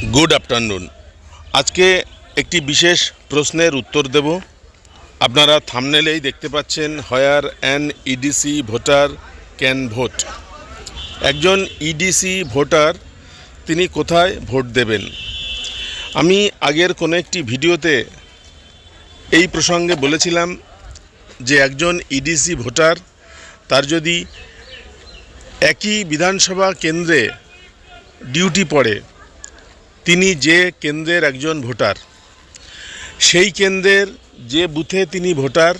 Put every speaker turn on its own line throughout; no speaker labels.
Good afternoon. आज के एक विशेष प्रश्नेर उत्तर देव। आपनारा थामनेलेई देखते पाच्छेन हायर एन ईडीसी भोटार कैन भोट। एकजन ईडीसी भोटार तिनी कोथाय भोट देबेन। आमी आगेर कोनो एकटी भिडियोते এই প্রসঙ্গে বলেছিলাম যে একজন ইডিসি ভোটার তার যদি একই বিধানসভা কেন্দ্রে ডিউটি পড়ে, তিনি যে কেন্দ্রের একজন ভোটার, সেই কেন্দ্রের যে বুথে তিনি ভোটার,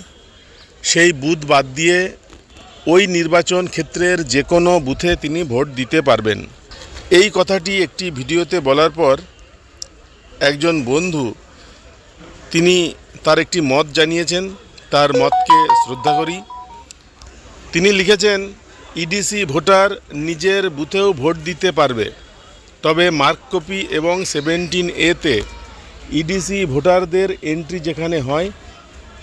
সেই বুথ বাদ দিয়ে ওই নির্বাচন ক্ষেত্রের যে কোনো বুথে তিনি ভোট দিতে পারবেন। এই কথাটি একটি ভিডিওতে বলার পর একজন বন্ধু তিনি তার একটি মত জানিয়েছেন। তার মতকে শ্রদ্ধা করি। তিনি লিখেছেন, ইডিসি ভোটার নিজের বুথেও ভোট দিতে পারবে, তবে মার্ক কপি এবং 17A-তে ইডিসি ভোটারদের এন্ট্রি যেখানে হয়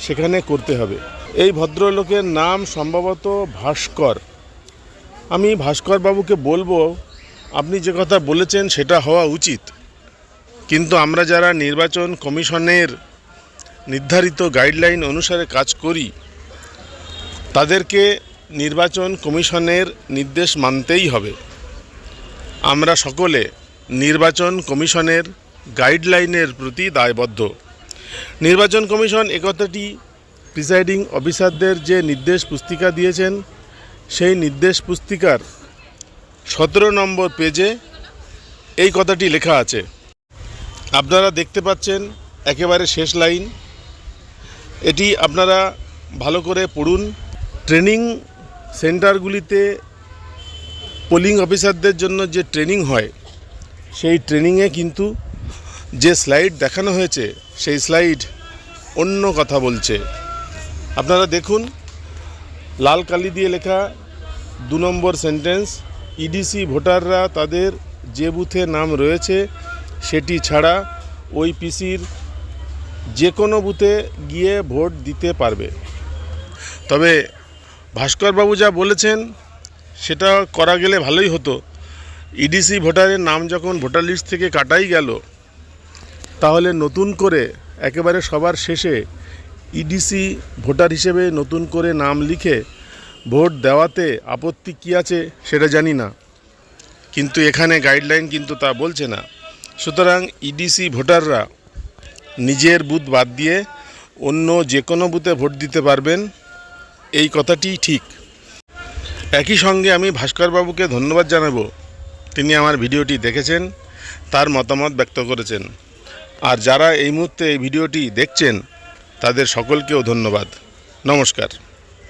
সেখানে করতে হবে। এই ভদ্রলোকের নাম সম্ভবত ভাস্কর। আমি ভাস্কর বাবুকে বলবো, আপনি যে কথা বলেছেন সেটা হওয়া উচিত, কিন্তু আমরা যারা নির্বাচন কমিশনের নির্ধারিত গাইডলাইন অনুসারে কাজ করি, তাদেরকে নির্বাচন কমিশনের নির্দেশ মানতেই হবে। আমরা সকলে নির্বাচন কমিশনের গাইডলাইনের প্রতি দায়বদ্ধ। নির্বাচন কমিশন একথাটি প্রিসাইডিং অফিসারদের যে নির্দেশ পুস্তিকা দিয়েছেন, সেই নির্দেশ পুস্তিকার 17 নম্বর পেজে এই কথাটি লেখা আছে। আপনারা দেখতে পাচ্ছেন একেবারে শেষ লাইন। এটি আপনারা ভালো করে পড়ুন। ট্রেনিং সেন্টারগুলিতে পোলিং অফিসারদের জন্য যে ট্রেনিং হয়, সেই ট্রেনিংয়ে কিন্তু যে স্লাইড দেখানো হয়েছে সেই স্লাইড অন্য কথা বলছে। আপনারা দেখুন, লাল কালি দিয়ে লেখা 2 নম্বর সেন্টেন্স, ইডিসি ভোটাররা তাদের যে বুথে নাম রয়েছে সেটি ছাড়া ওই পিসির যে কোনো বুথে গিয়ে ভোট দিতে পারবে। তবে ভাস্করবাবু যা বলেছেন সেটা করা গেলে ভালোই হতো। ইডিসি ভোটারের নাম যখন ভোটার লিস্ট থেকে কাটাই গেল, তাহলে নতুন করে একেবারে সবার শেষে ইডিসি ভোটার হিসেবে নতুন করে নাম লিখে ভোট দেওয়াতে আপত্তি কী আছে সেটা জানি না, কিন্তু এখানে গাইডলাইন কিন্তু তা বলছে না। সুতরাং ইডিসি ভোটাররা নিজের বুথ বাদ দিয়ে অন্য যে কোনো বুথে ভোট দিতে পারবেন, এই কথাটি ঠিক। একই সঙ্গে আমি ভাস্করবাবুকে ধন্যবাদ জানাবো, তিনি আমার ভিডিওটি দেখেছেন, তার মতামত ব্যক্ত করেছেন। আর যারা এই মুহূর্তে এই ভিডিওটি দেখছেন তাদের সকলকেও ধন্যবাদ। নমস্কার।